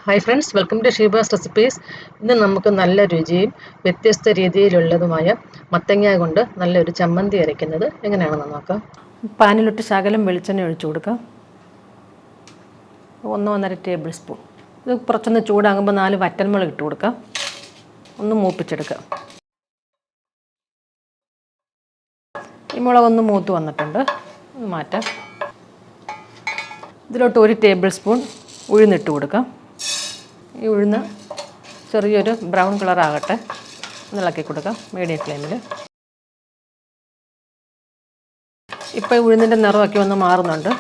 Hi friends, welcome to Sheeba's recipes. ഇന്ന് നമുക്ക് നല്ല രുചിയും വ്യത്യസ്ത രീതിയിലുള്ളതുമായ മത്തങ്ങ കൊണ്ട് നല്ലൊരു ചമ്മന്തി അരയ്ക്കുന്നത് എങ്ങനെയാണെന്ന് നോക്കാം. പാനിലിട്ട് ശകലം വെളിച്ചെണ്ണ ഒഴിച്ചു കൊടുക്കാം. 1-1.5 ടേബിൾ സ്പൂൺ. ഇത് കുറച്ചൊന്ന് ചൂടാകുമ്പോൾ 4 വറ്റൽമുളക് ഇട്ട് കൊടുക്കാം. ഒന്ന് മൂപ്പിച്ചെടുക്കാം. ഈ മുളകൊന്ന് മൂത്ത് വന്നിട്ടുണ്ട്, മാറ്റാം. ഇതിലോട്ട് 1 ടേബിൾ സ്പൂൺ ഉഴുന്നിട്ട് കൊടുക്കാം. ഈ ഉഴുന്ന് ചെറിയൊരു ബ്രൗൺ കളർ ആകട്ടെ, ഇളക്കി കൊടുക്കാം മീഡിയം ഫ്ലെയിമിൽ. ഇപ്പോൾ ഉഴുന്നിൻ്റെ നിറമൊക്കെ ഒന്ന് മാറുന്നുണ്ട്,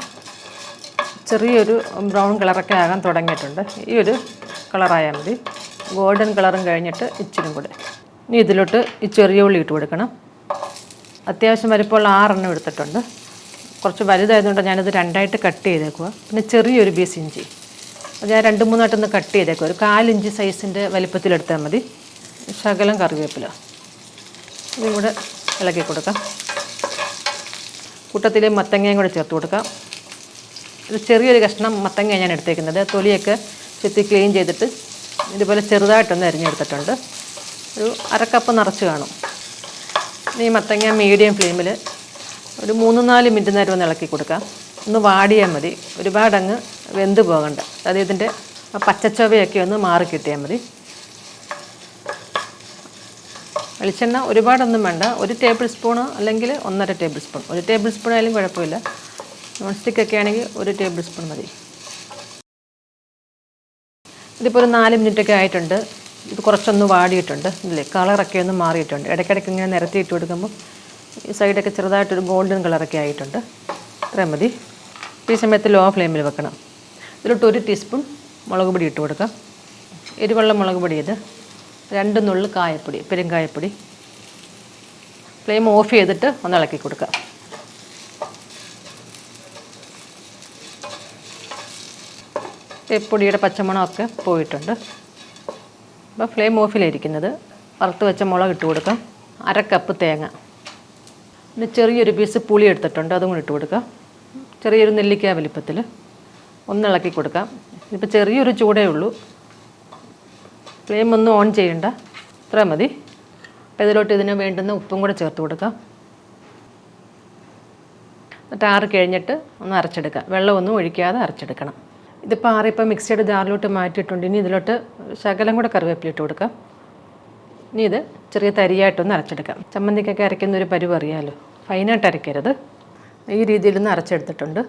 ചെറിയൊരു ബ്രൗൺ കളറൊക്കെ ആകാൻ തുടങ്ങിയിട്ടുണ്ട്. ഈ ഒരു കളറായാൽ മതി. ഗോൾഡൻ കളറും കഴിഞ്ഞിട്ട് ഇച്ചിരി കൂടെ. ഇനി ഇതിലോട്ട് ഈ ചെറിയ ഉള്ളി ഇട്ട് കൊടുക്കണം. അത്യാവശ്യം വലിപ്പമുള്ള 6 എണ്ണം എടുത്തിട്ടുണ്ട്. കുറച്ച് വലുതായതുകൊണ്ട് ഞാനിത് 2ആയിട്ട് കട്ട് ചെയ്തേക്കുക. പിന്നെ ചെറിയൊരു പീസ് ഇഞ്ചി, അത് ഞാൻ 2-3 കട്ട് ചെയ്തേക്കുക. ഒരു 1/4 ഇഞ്ച് സൈസിൻ്റെ വലിപ്പത്തിലെടുത്താൽ മതി. ശകലം കറിവേപ്പില ഇതും കൂടെ ഇളക്കി കൊടുക്കാം. കൂട്ടത്തിൽ മത്തങ്ങയും കൂടെ ചേർത്ത് കൊടുക്കാം. ഇത് ചെറിയൊരു കഷ്ണം മത്തങ്ങ ഞാൻ എടുത്തേക്കുന്നത്. തൊലിയൊക്കെ ചെത്തി ക്ലീൻ ചെയ്തിട്ട് ഇതുപോലെ ചെറുതായിട്ടൊന്ന് അരിഞ്ഞെടുത്തിട്ടുണ്ട്. ഒരു 1/2 കപ്പ് നിറച്ച് കാണും. ഈ മത്തങ്ങ മീഡിയം ഫ്ലെയിമിൽ ഒരു 3-4 മിനിറ്റ് നേരം ഒന്ന് ഇളക്കി കൊടുക്കാം. ഒന്ന് വാടിയാൽ മതി, ഒരുപാടങ്ങ് വെന്ത് പോകണ്ട. അതായത് ഇതിൻ്റെ പച്ചച്ചവയൊക്കെ ഒന്ന് മാറി കിട്ടിയാൽ മതി. വെളിച്ചെണ്ണ ഒരുപാടൊന്നും വേണ്ട. 1 ടേബിൾ സ്പൂണ് അല്ലെങ്കിൽ 1.5 ടേബിൾ സ്പൂൺ. 1 ടേബിൾ സ്പൂൺ ആയാലും കുഴപ്പമില്ല. നോൺ സ്റ്റിക്കൊക്കെ ആണെങ്കിൽ 1 ടേബിൾ സ്പൂൺ മതി. ഇതിപ്പോൾ ഒരു 4 മിനിറ്റൊക്കെ ആയിട്ടുണ്ട്. ഇത് കുറച്ചൊന്ന് വാടിയിട്ടുണ്ട്. ഇല്ലേ, കളറൊക്കെ ഒന്ന് മാറിയിട്ടുണ്ട്. ഇടയ്ക്കിടയ്ക്ക് ഇങ്ങനെ നിരത്തിയിട്ട് കൊടുക്കുമ്പോൾ ഈ സൈഡൊക്കെ ചെറുതായിട്ടൊരു ഗോൾഡൻ കളറൊക്കെ ആയിട്ടുണ്ട്. ഇത്രയും മതി. ഈ സമയത്ത് ലോ ഫ്ലെയിമിൽ വെക്കണം. ഇതിലോട്ട് 1 ടീസ്പൂൺ മുളക് പൊടി ഇട്ട് കൊടുക്കാം. എരിവെള്ള മുളക് പൊടി. ഇത് 2 നുള്ള് കായപ്പൊടി, പെരുങ്കായപ്പൊടി. ഫ്ലെയിം ഓഫ് ചെയ്തിട്ട് ഒന്ന് ഇളക്കി കൊടുക്കാം. പൊടിയുടെ പച്ചമണമൊക്കെ പോയിട്ടുണ്ട്. അപ്പോൾ ഫ്ലെയിം ഓഫിലായിരിക്കുന്നത്. വറുത്ത് വെച്ച മുളക് ഇട്ട് കൊടുക്കാം. 1/2 കപ്പ് തേങ്ങ, പിന്നെ ചെറിയൊരു പീസ് പുളി എടുത്തിട്ടുണ്ട്, അതും കൂടി ഇട്ട് കൊടുക്കാം. ചെറിയൊരു നെല്ലിക്ക വലിപ്പത്തിൽ ഒന്ന് ഇളക്കി കൊടുക്കാം. ഇപ്പോൾ ചെറിയൊരു ചൂടേ ഉള്ളൂ, ഫ്ലെയിം ഒന്നും ഓൺ ചെയ്യണ്ട, ഇത്ര മതി. അപ്പോൾ ഇതിലോട്ട് ഇതിന് വേണ്ടുന്ന ഉപ്പും കൂടെ ചേർത്ത് കൊടുക്കാം. എന്നിട്ട് ആറി കഴിഞ്ഞിട്ട് ഒന്ന് അരച്ചെടുക്കാം. വെള്ളമൊന്നും ഒഴിക്കാതെ അരച്ചെടുക്കണം. ഇതിപ്പോൾ ആറിപ്പോൾ മിക്സിയുടെ ജാറിലോട്ട് മാറ്റിയിട്ടുണ്ട്. ഇനി ഇതിലോട്ട് ശകലം കൂടെ കറിവേപ്പില ഇട്ട് കൊടുക്കാം. ഇനി ഇത് ചെറിയ തരിയായിട്ടൊന്ന് അരച്ചെടുക്കാം. ചമ്മന്തിക്കൊക്കെ അരയ്ക്കുന്ന ഒരു പരുവ് അറിയാമല്ലോ, ഫൈനായിട്ട് അരയ്ക്കരുത്. ഈ രീതിയിലൊന്ന് അരച്ചെടുത്തിട്ടുണ്ട്.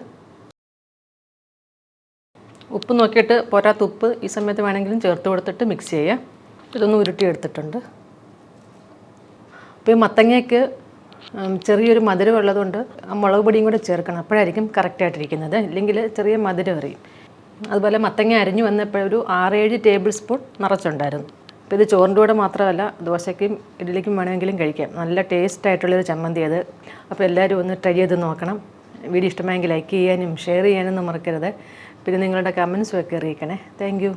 ഉപ്പ് നോക്കിയിട്ട് പോരാത്ത ഉപ്പ് ഈ സമയത്ത് വേണമെങ്കിലും ചേർത്ത് കൊടുത്തിട്ട് മിക്സ് ചെയ്യാം. ഇതൊന്ന് ഉരുട്ടിയെടുത്തിട്ടുണ്ട്. അപ്പോൾ ഈ മത്തങ്ങയ്ക്ക് ചെറിയൊരു മധുരം ഉള്ളതുകൊണ്ട് മുളക് പൊടിയും കൂടെ ചേർക്കണം, അപ്പോഴായിരിക്കും കറക്റ്റായിട്ടിരിക്കുന്നത്. ഇല്ലെങ്കിൽ ചെറിയ മധുരം അറിയും. അതുപോലെ മത്തങ്ങ അരിഞ്ഞു വന്നപ്പോഴൊരു 6-7 ടേബിൾ സ്പൂൺ നിറച്ചുണ്ടായിരുന്നു. അപ്പോൾ ഇത് ചോറിൻ്റെ കൂടെ മാത്രമല്ല, ദോശയ്ക്കും ഇഡ്ഡലിക്കും വേണമെങ്കിലും കഴിക്കാം. നല്ല ടേസ്റ്റ് ആയിട്ടുള്ളൊരു ചമ്മന്തി അത്. അപ്പോൾ എല്ലാവരും ഒന്ന് ട്രൈ ചെയ്ത് നോക്കണം. വീഡിയോ ഇഷ്ടമായെങ്കിൽ ലൈക്ക് ചെയ്യാനും ഷെയർ ചെയ്യാനൊന്നും മറക്കരുത്. പിന്നെ നിങ്ങളുടെ കമൻസും ഒക്കെ അറിയിക്കണേ. Thank you.